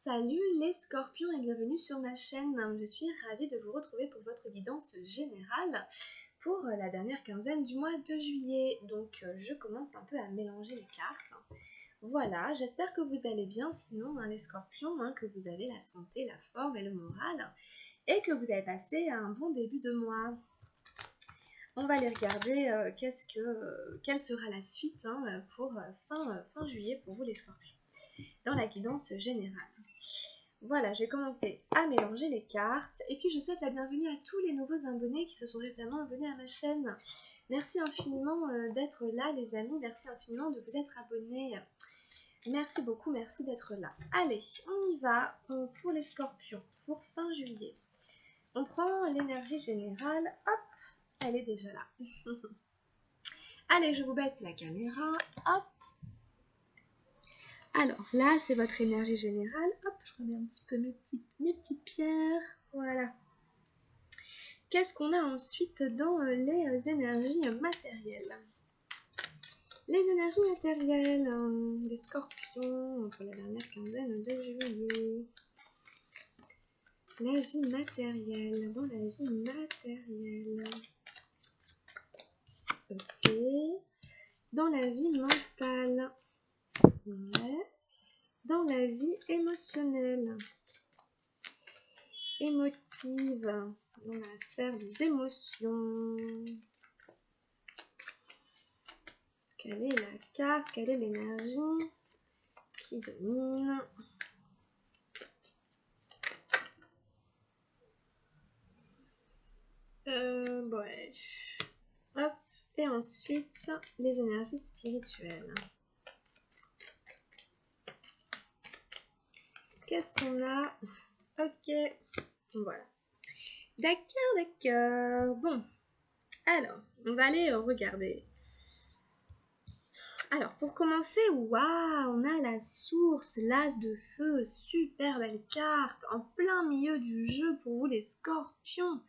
Salut les scorpions et bienvenue sur ma chaîne. Je suis ravie de vous retrouver pour votre guidance générale pour la dernière quinzaine du mois de juillet. Donc je commence un peu à mélanger les cartes. Voilà, j'espère que vous allez bien, sinon les scorpions, que vous avez la santé, la forme et le moral et que vous avez passé un bon début de mois. On va aller regarder quelle sera la suite pour fin juillet pour vous les scorpions dans la guidance générale. Voilà, je vais commencer à mélanger les cartes et puis je souhaite la bienvenue à tous les nouveaux abonnés qui se sont récemment abonnés à ma chaîne. Merci infiniment d'être là les amis, merci infiniment de vous être abonnés. Merci beaucoup, merci d'être là. Allez, on y va pour les scorpions, pour fin juillet. On prend l'énergie générale, hop, elle est déjà là. Allez, je vous baisse la caméra, hop. Alors là, c'est votre énergie générale. Hop, je remets un petit peu mes petites pierres. Voilà. Qu'est-ce qu'on a ensuite dans les énergies matérielles? Les énergies matérielles, les scorpions, pour la dernière quinzaine de juillet. La vie matérielle, dans la vie matérielle. Ok. Dans la vie mentale. Ouais. Dans la vie émotionnelle, émotive, dans la sphère des émotions. Quelle est la carte? Quelle est l'énergie qui domine? Bref. Hop. Et ensuite, les énergies spirituelles. Qu'est-ce qu'on a? Ok, voilà. D'accord. Bon, alors, on va aller regarder. Alors, pour commencer, waouh, on a la source, l'as de feu, super belle carte, en plein milieu du jeu pour vous les scorpions.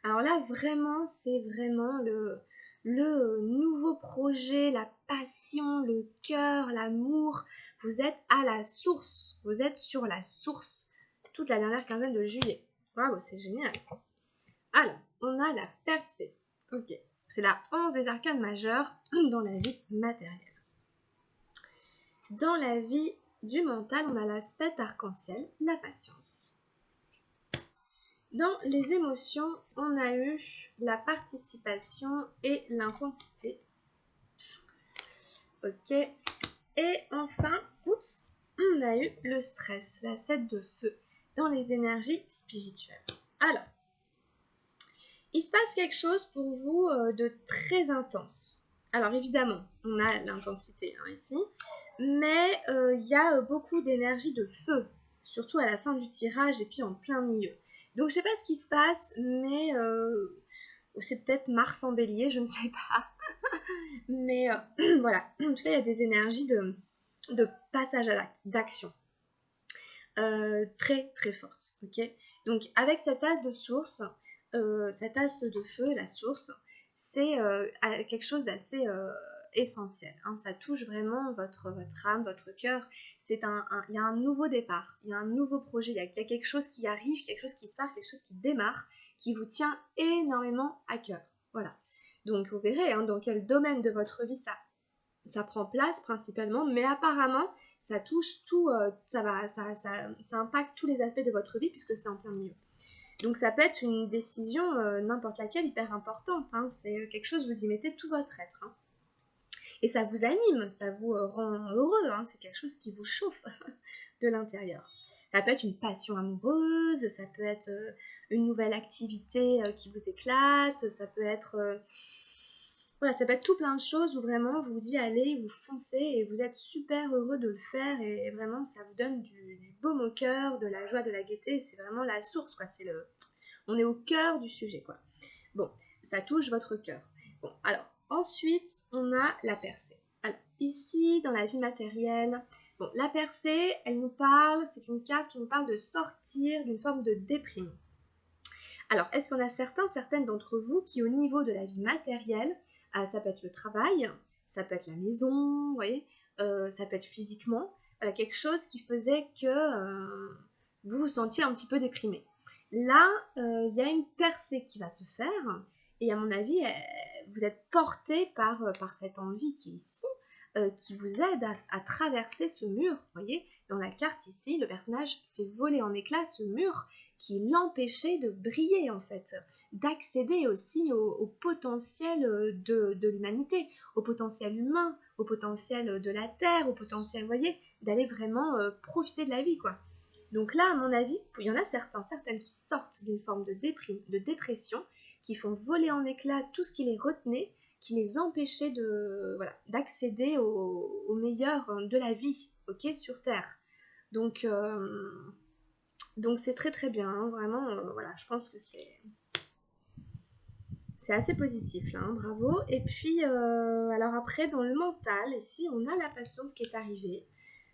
Alors là, vraiment, c'est vraiment le nouveau projet, la passion, le cœur, l'amour. Vous êtes à la source, vous êtes sur la source toute la dernière quinzaine de juillet. Waouh, c'est génial. Alors, on a la percée. Ok, c'est la 11 des arcanes majeures dans la vie matérielle. Dans la vie du mental, on a la 7 arc-en-ciel, la patience. Dans les émotions, on a eu la participation et l'intensité. Ok. Et enfin, oups, on a eu le stress, la 7 de feu, dans les énergies spirituelles. Alors, il se passe quelque chose pour vous de très intense. Alors évidemment, on a l'intensité ici, mais il y a beaucoup d'énergie de feu, surtout à la fin du tirage et puis en plein milieu. Donc je sais pas ce qui se passe, mais c'est peut-être Mars en bélier, je ne sais pas. Mais voilà, en tout cas il y a des énergies de passage d'action très très fortes. Ok, donc avec cette as de source, cette as de feu, la source, c'est quelque chose d'assez essentiel. Ça touche vraiment votre âme, votre cœur. Il y a un nouveau départ, il y a un nouveau projet, il y a quelque chose qui arrive, quelque chose qui se passe, quelque chose qui démarre, qui vous tient énormément à cœur. Voilà. Donc vous verrez dans quel domaine de votre vie ça prend place principalement, mais apparemment ça touche tout, ça impacte tous les aspects de votre vie puisque c'est en plein milieu. Donc ça peut être une décision, n'importe laquelle, hyper importante. C'est quelque chose, vous y mettez tout votre être. Et ça vous anime, ça vous rend heureux. C'est quelque chose qui vous chauffe de l'intérieur. Ça peut être une passion amoureuse, ça peut être une nouvelle activité qui vous éclate, ça peut être... voilà, ça peut être tout plein de choses où vraiment vous y allez, vous foncez et vous êtes super heureux de le faire et vraiment ça vous donne du baume au cœur, de la joie, de la gaieté. C'est vraiment la source, quoi. On est au cœur du sujet, quoi. Bon, ça touche votre cœur. Bon, alors ensuite on a la percée. Alors ici dans la vie matérielle, bon, la percée, elle nous parle, c'est une carte qui nous parle de sortir d'une forme de déprime. Alors est-ce qu'on a certaines d'entre vous qui au niveau de la vie matérielle, ça peut être le travail, ça peut être la maison, vous voyez, ça peut être physiquement, Voilà, quelque chose qui faisait que vous vous sentiez un petit peu déprimé. Là, il y a une percée qui va se faire, et à mon avis, vous êtes porté par cette envie qui est ici, qui vous aide à traverser ce mur. Vous voyez, dans la carte ici, le personnage fait voler en éclats ce mur qui l'empêchait de briller en fait, d'accéder aussi au potentiel de l'humanité, au potentiel humain, au potentiel de la Terre, au potentiel, vous voyez, d'aller vraiment profiter de la vie, quoi. Donc là, à mon avis, il y en a certaines qui sortent d'une forme de dépression, qui font voler en éclats tout ce qui les retenait, qui les empêchait voilà, d'accéder au meilleur de la vie, ok, sur Terre. Donc c'est très très bien, hein, vraiment, voilà, je pense que c'est assez positif là, hein, bravo. Et puis, alors après, dans le mental, ici, on a la patience qui est arrivée.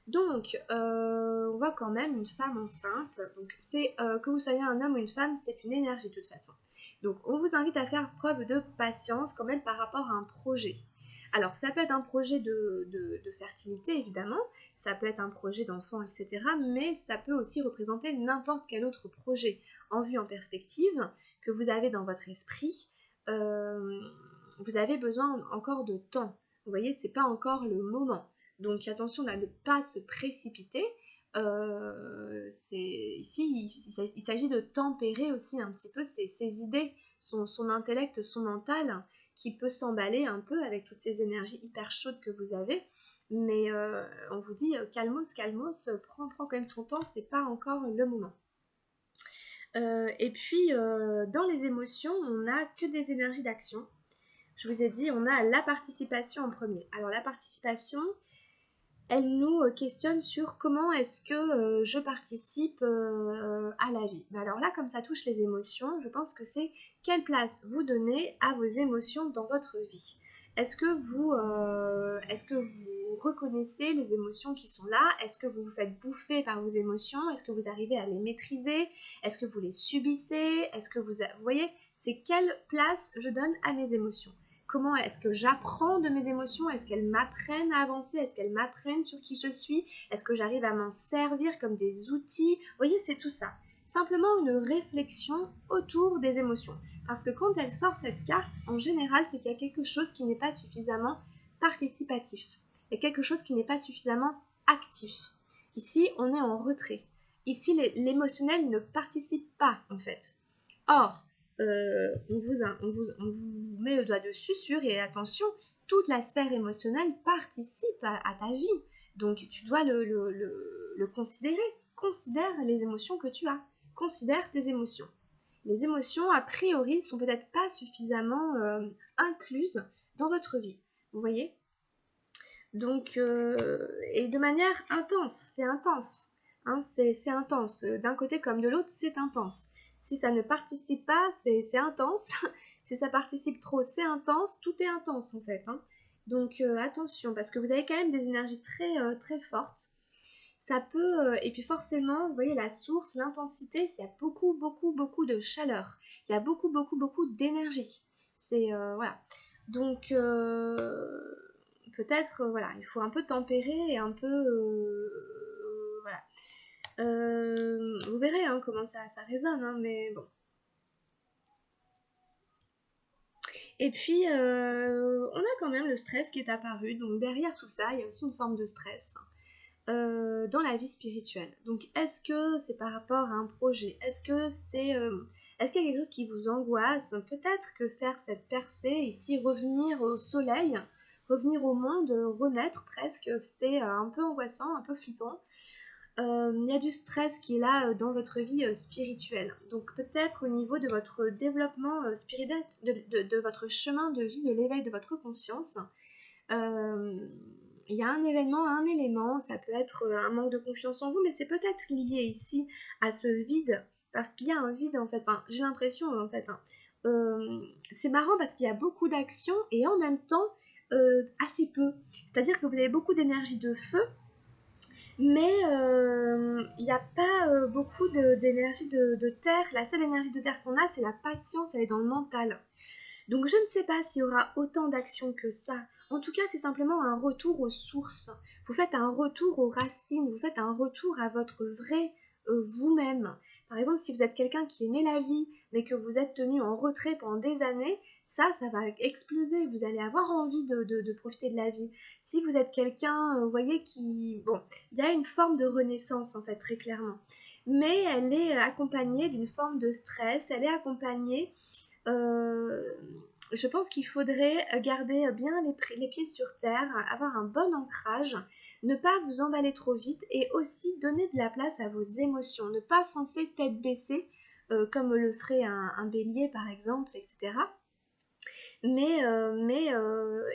Donc, on voit quand même une femme enceinte. Donc, c'est que vous soyez un homme ou une femme, c'est une énergie de toute façon. Donc, on vous invite à faire preuve de patience quand même par rapport à un projet. Alors, ça peut être un projet de fertilité, évidemment. Ça peut être un projet d'enfant, etc. Mais ça peut aussi représenter n'importe quel autre projet en vue, en perspective, que vous avez dans votre esprit. Vous avez besoin encore de temps. Vous voyez, c'est pas encore le moment. Donc attention à ne pas se précipiter. Ici, il s'agit de tempérer aussi un petit peu ses idées, son intellect, son mental, qui peut s'emballer un peu avec toutes ces énergies hyper chaudes que vous avez. Mais on vous dit calmos, calmos, prends quand même ton temps, c'est pas encore le moment. Et puis, dans les émotions, on n'a que des énergies d'action. Je vous ai dit, on a la participation en premier. Alors la participation, elle nous questionne sur comment est-ce que je participe à la vie. Mais alors là, comme ça touche les émotions, je pense que c'est quelle place vous donnez à vos émotions dans votre vie. Est-ce que vous reconnaissez les émotions qui sont là? Est-ce que vous vous faites bouffer par vos émotions? Est-ce que vous arrivez à les maîtriser? Est-ce que vous les subissez? Est-ce que vous voyez, c'est quelle place je donne à mes émotions? Comment est-ce que j'apprends de mes émotions? Est-ce qu'elles m'apprennent à avancer? Est-ce qu'elles m'apprennent sur qui je suis? Est-ce que j'arrive à m'en servir comme des outils? Vous voyez, c'est tout ça. Simplement une réflexion autour des émotions. Parce que quand elle sort cette carte, en général, c'est qu'il y a quelque chose qui n'est pas suffisamment participatif. Il y a quelque chose qui n'est pas suffisamment actif. Ici, on est en retrait. Ici, l'émotionnel ne participe pas, en fait. Or, on vous met le doigt dessus sur, et attention, toute la sphère émotionnelle participe à ta vie. Donc, tu dois le considérer. Considère les émotions que tu as. Considère tes émotions. Les émotions, a priori, sont peut-être pas suffisamment incluses dans votre vie. Vous voyez? Donc, et de manière intense. C'est intense. Hein, c'est intense. D'un côté comme de l'autre, c'est intense. Si ça ne participe pas, c'est intense. Si ça participe trop, c'est intense. Tout est intense en fait. Hein. Donc attention, parce que vous avez quand même des énergies très fortes. Ça peut, et puis forcément, vous voyez la source, l'intensité, il y a beaucoup de chaleur. Il y a beaucoup d'énergie. C'est, voilà. Donc, peut-être, voilà, il faut un peu tempérer et un peu, voilà. Vous verrez hein, comment ça résonne, hein, mais bon. Et puis, on a quand même le stress qui est apparu. Donc derrière tout ça, il y a aussi une forme de stress dans la vie spirituelle. Donc est-ce que c'est par rapport à un projet? Est-ce qu'il y a quelque chose qui vous angoisse? Peut-être que faire cette percée ici, revenir au soleil, revenir au monde, renaître presque, c'est un peu angoissant, un peu flippant. Il y a du stress qui est là dans votre vie spirituelle. Donc peut-être au niveau de votre développement spirituel, de votre chemin de vie, de l'éveil de votre conscience. Il y a un événement, un élément, ça peut être un manque de confiance en vous, mais c'est peut-être lié ici à ce vide, parce qu'il y a un vide en fait, enfin, j'ai l'impression en fait, hein. C'est marrant parce qu'il y a beaucoup d'actions et en même temps assez peu. C'est-à-dire que vous avez beaucoup d'énergie de feu, mais il n'y a pas beaucoup d'énergie de terre. La seule énergie de terre qu'on a, c'est la patience, elle est dans le mental. Donc je ne sais pas s'il y aura autant d'actions que ça En tout cas, c'est simplement un retour aux sources. Vous faites un retour aux racines, vous faites un retour à votre vrai vous-même. Par exemple, si vous êtes quelqu'un qui aimait la vie, mais que vous êtes tenu en retrait pendant des années, ça va exploser. Vous allez avoir envie de profiter de la vie. Si vous êtes quelqu'un, vous voyez, qui... Bon, il y a une forme de renaissance, en fait, très clairement. Mais elle est accompagnée d'une forme de stress, elle est accompagnée... je pense qu'il faudrait garder bien les pieds sur terre, avoir un bon ancrage, ne pas vous emballer trop vite et aussi donner de la place à vos émotions, ne pas foncer tête baissée comme le ferait un bélier par exemple, etc. Mais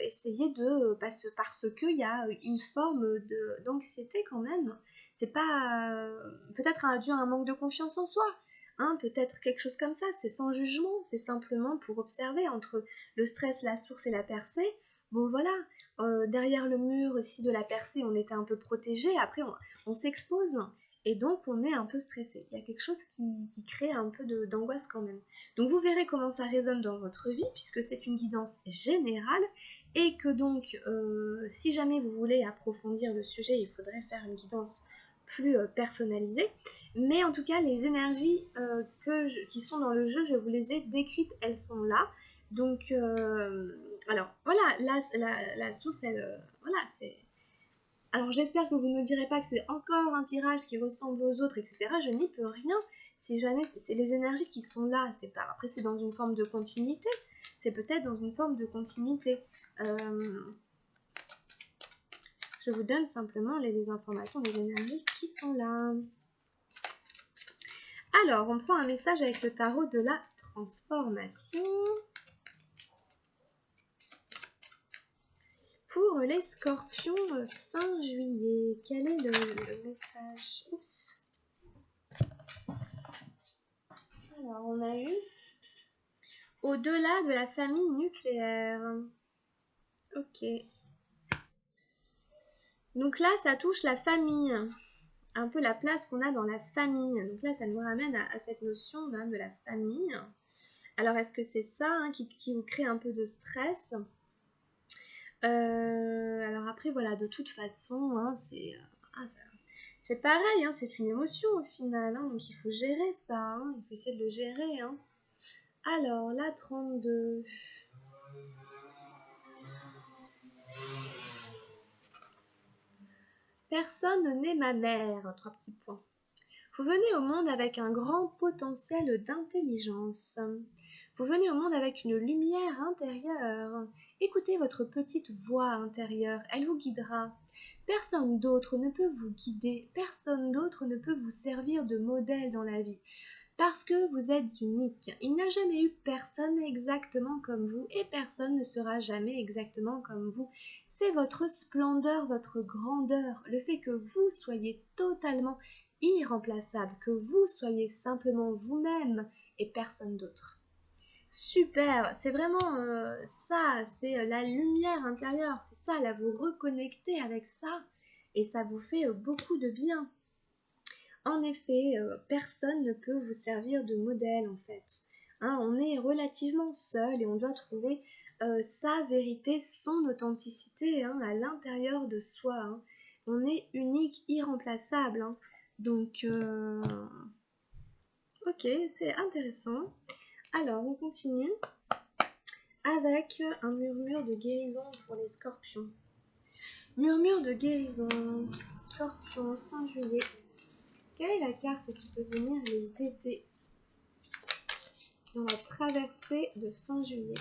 essayez de, parce qu'il y a une forme d'anxiété quand même. C'est pas peut-être dû à un manque de confiance en soi, hein, peut-être quelque chose comme ça. C'est sans jugement, c'est simplement pour observer entre le stress, la source et la percée. Bon voilà, derrière le mur aussi de la percée, on était un peu protégé. Après, on s'expose et donc on est un peu stressé. Il y a quelque chose qui crée un peu d'angoisse quand même. Donc vous verrez comment ça résonne dans votre vie puisque c'est une guidance générale et que donc si jamais vous voulez approfondir le sujet, il faudrait faire une guidance plus personnalisée. Mais en tout cas, les énergies qui sont dans le jeu, je vous les ai décrites, elles sont là. Donc alors voilà, la source, elle, voilà, c'est... Alors j'espère que vous ne me direz pas que c'est encore un tirage qui ressemble aux autres, etc. Je n'y peux rien. Si jamais c'est les énergies qui sont là, c'est pas. Après c'est dans une forme de continuité. C'est peut-être dans une forme de continuité. Je vous donne simplement les informations des énergies qui sont là. Alors on prend un message avec le tarot de la transformation. Pour les scorpions fin juillet, quel est le message? Oups. Alors, on a eu au-delà de la famille nucléaire. Ok. Donc là, ça touche la famille. Un peu la place qu'on a dans la famille. Donc là, ça nous ramène à cette notion de la famille. Alors, est-ce que c'est ça qui vous crée un peu de stress? Alors après, voilà, de toute façon, c'est pareil, c'est une émotion au final. Donc il faut gérer ça. Il faut essayer de le gérer. Alors, la 32. Personne n'est ma mère. 3 petits points. Vous venez au monde avec un grand potentiel d'intelligence. Vous venez au monde avec une lumière intérieure. Écoutez votre petite voix intérieure, elle vous guidera. Personne d'autre ne peut vous guider, personne d'autre ne peut vous servir de modèle dans la vie. Parce que vous êtes unique. Il n'y a jamais eu personne exactement comme vous et personne ne sera jamais exactement comme vous. C'est votre splendeur, votre grandeur, le fait que vous soyez totalement irremplaçable, que vous soyez simplement vous-même et personne d'autre. Super, c'est vraiment ça, c'est la lumière intérieure, c'est ça, là vous reconnectez avec ça et ça vous fait beaucoup de bien. En effet, personne ne peut vous servir de modèle en fait. On est relativement seul et on doit trouver sa vérité, son authenticité à l'intérieur de soi. On est unique, irremplaçable. Donc, ok, c'est intéressant. Alors, on continue avec un murmure de guérison pour les scorpions. Murmure de guérison, scorpion, fin juillet. Quelle est la carte qui peut venir les aider dans la traversée de fin juillet?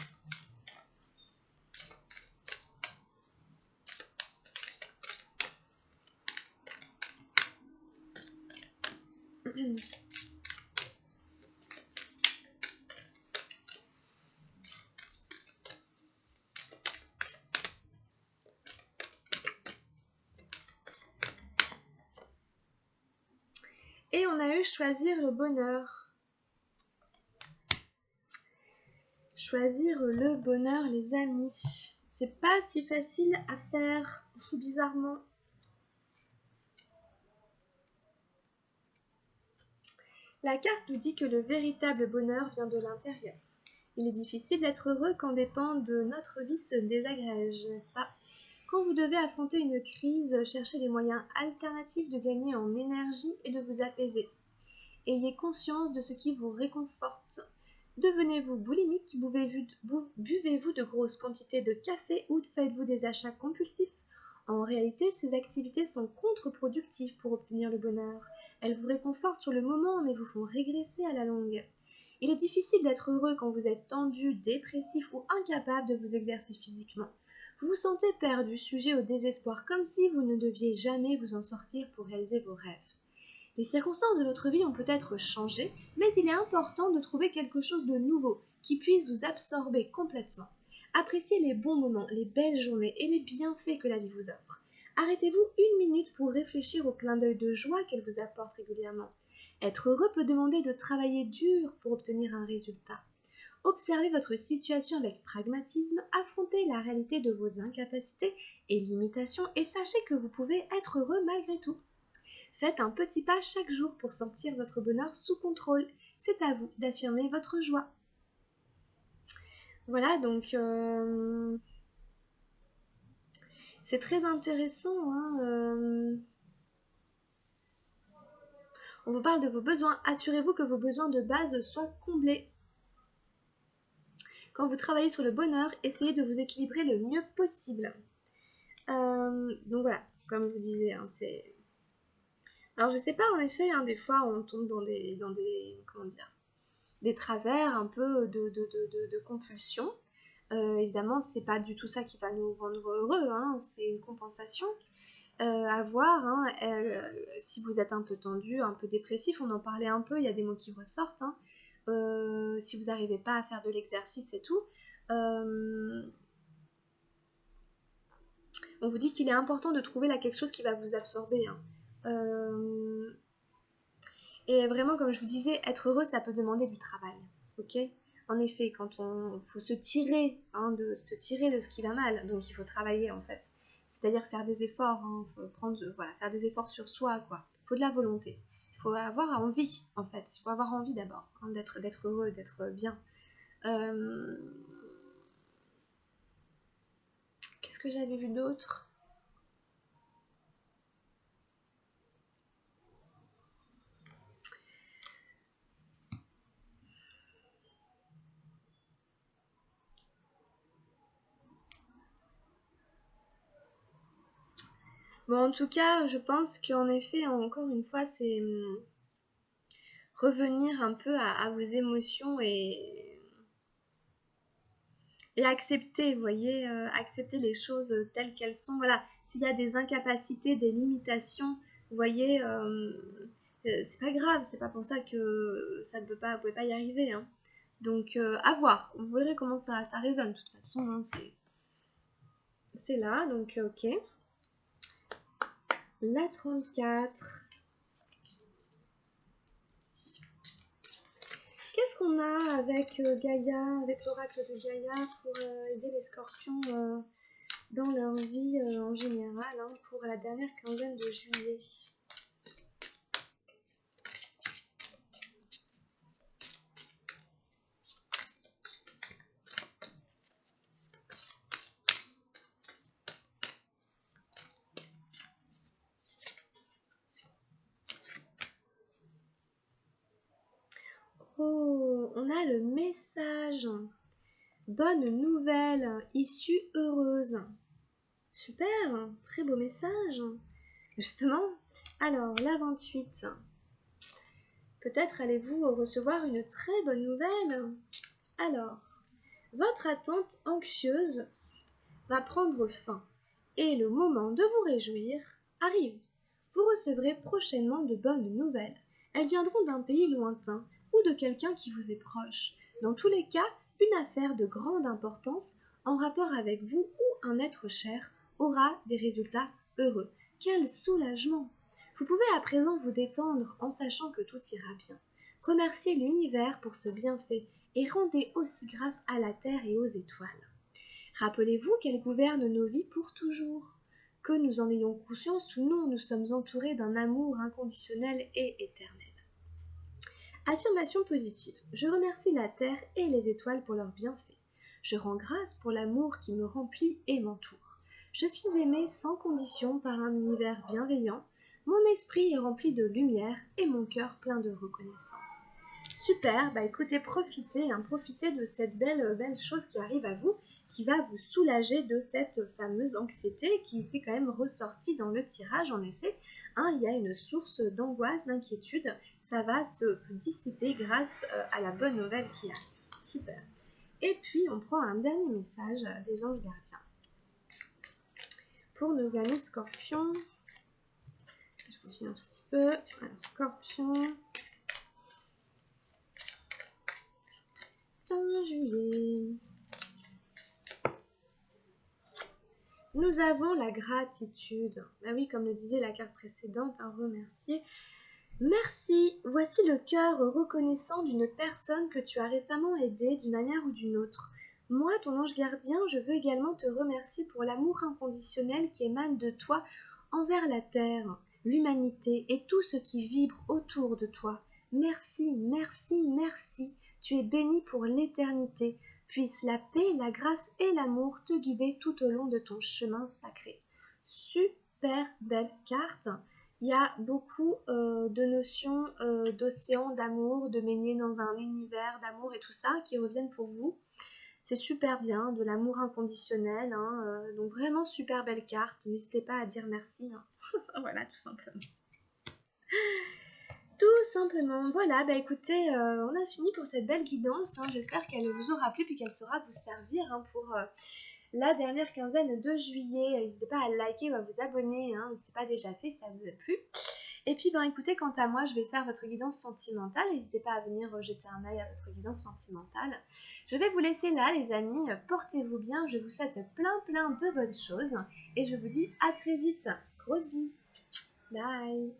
Et on a eu choisir le bonheur. Choisir le bonheur, les amis. C'est pas si facile à faire, bizarrement. La carte nous dit que le véritable bonheur vient de l'intérieur. Il est difficile d'être heureux quand des pans de notre vie se désagrègent, n'est-ce pas? Quand vous devez affronter une crise, cherchez des moyens alternatifs de gagner en énergie et de vous apaiser. Ayez conscience de ce qui vous réconforte. Devenez-vous boulimique? Buvez-vous de grosses quantités de café ou faites-vous des achats compulsifs? En réalité, ces activités sont contre-productives pour obtenir le bonheur. Elles vous réconfortent sur le moment mais vous font régresser à la longue. Il est difficile d'être heureux quand vous êtes tendu, dépressif ou incapable de vous exercer physiquement. Vous vous sentez perdu, sujet au désespoir, comme si vous ne deviez jamais vous en sortir pour réaliser vos rêves. Les circonstances de votre vie ont peut-être changé, mais il est important de trouver quelque chose de nouveau qui puisse vous absorber complètement. Appréciez les bons moments, les belles journées et les bienfaits que la vie vous offre. Arrêtez-vous une minute pour réfléchir au clin d'œil de joie qu'elle vous apporte régulièrement. Être heureux peut demander de travailler dur pour obtenir un résultat. Observez votre situation avec pragmatisme, affrontez la réalité de vos incapacités et limitations et sachez que vous pouvez être heureux malgré tout. Faites un petit pas chaque jour pour sortir votre bonheur sous contrôle. C'est à vous d'affirmer votre joie. Voilà, donc c'est très intéressant. On vous parle de vos besoins. Assurez-vous que vos besoins de base sont comblés. Quand vous travaillez sur le bonheur, essayez de vous équilibrer le mieux possible. Donc voilà, comme je vous disais, c'est... Alors je sais pas, en effet, des fois on tombe dans des comment dire, des travers un peu de compulsion. Évidemment, c'est pas du tout ça qui va nous rendre heureux, c'est une compensation à voir. Si vous êtes un peu tendu, un peu dépressif, on en parlait un peu, il y a des mots qui ressortent. Si vous n'arrivez pas à faire de l'exercice et tout, on vous dit qu'il est important de trouver là quelque chose qui va vous absorber. Et vraiment, comme je vous disais, être heureux, ça peut demander du travail. Ok ? En effet, quand faut se tirer, de ce qui va mal, donc il faut travailler en fait. C'est-à-dire faire des efforts, faut faire des efforts sur soi, quoi. Il faut de la volonté. Il faut avoir envie, en fait. Il faut avoir envie d'abord, d'être heureux, d'être bien. Qu'est-ce que j'avais vu d'autre ? Bon, en tout cas, je pense qu'en effet, encore une fois, c'est revenir un peu à vos émotions et accepter, vous voyez, accepter les choses telles qu'elles sont. Voilà, s'il y a des incapacités, des limitations, vous voyez, c'est pas grave, c'est pas pour ça que ça ne peut pas, vous pouvez pas y arriver. Donc, à voir, vous verrez comment ça résonne de toute façon. C'est là, donc ok. La 34. Qu'est-ce qu'on a avec Gaïa, avec l'oracle de Gaïa pour aider les scorpions dans leur vie en général pour la dernière quinzaine de juillet? Oh, on a le message. Bonne nouvelle, issue heureuse. Super, très beau message. Justement, alors la 28. Peut-être allez-vous recevoir une très bonne nouvelle. Alors, votre attente anxieuse va prendre fin et le moment de vous réjouir arrive. Vous recevrez prochainement de bonnes nouvelles. Elles viendront d'un pays lointain ou de quelqu'un qui vous est proche. Dans tous les cas, une affaire de grande importance en rapport avec vous ou un être cher aura des résultats heureux. Quel soulagement! Vous pouvez à présent vous détendre en sachant que tout ira bien. Remerciez l'univers pour ce bienfait et rendez aussi grâce à la terre et aux étoiles. Rappelez-vous qu'elle gouverne nos vies pour toujours. Que nous en ayons conscience ou non, nous sommes entourés d'un amour inconditionnel et éternel. Affirmation positive. Je remercie la terre et les étoiles pour leurs bienfaits. Je rends grâce pour l'amour qui me remplit et m'entoure. Je suis aimée sans condition par un univers bienveillant. Mon esprit est rempli de lumière et mon cœur plein de reconnaissance. Super, bah écoutez, profitez de cette belle chose qui arrive à vous, qui va vous soulager de cette fameuse anxiété qui était quand même ressortie dans le tirage, en effet. Hein, il y a une source d'angoisse, d'inquiétude, ça va se dissiper grâce à la bonne nouvelle qui arrive. Super. Et puis, on prend un dernier message des anges gardiens. Pour nos amis scorpions, je continue un tout petit peu. Alors, scorpion, fin juillet. Nous avons la gratitude. Ah oui, comme le disait la carte précédente, un remercier. Merci, voici le cœur reconnaissant d'une personne que tu as récemment aidée d'une manière ou d'une autre. Moi, ton ange gardien, je veux également te remercier pour l'amour inconditionnel qui émane de toi envers la terre, l'humanité et tout ce qui vibre autour de toi. Merci, merci, merci. Tu es béni pour l'éternité. Puisse la paix, la grâce et l'amour te guider tout au long de ton chemin sacré. Super belle carte. Il y a beaucoup de notions d'océan, d'amour, de baigner dans un univers d'amour et tout ça qui reviennent pour vous. C'est super bien, de l'amour inconditionnel. Hein, donc vraiment super belle carte. N'hésitez pas à dire merci. Hein. Voilà, tout simplement. Tout simplement. Voilà, bah écoutez, on a fini pour cette belle guidance. Hein. J'espère qu'elle vous aura plu et qu'elle saura vous servir hein, pour la dernière quinzaine de juillet. N'hésitez pas à liker ou à vous abonner. Hein, si ce n'est pas déjà fait, ça vous a plu. Et puis, ben écoutez, quant à moi, je vais faire votre guidance sentimentale. N'hésitez pas à venir jeter un œil à votre guidance sentimentale. Je vais vous laisser là, les amis. Portez-vous bien. Je vous souhaite plein de bonnes choses. Et je vous dis à très vite. Grosse bise. Bye.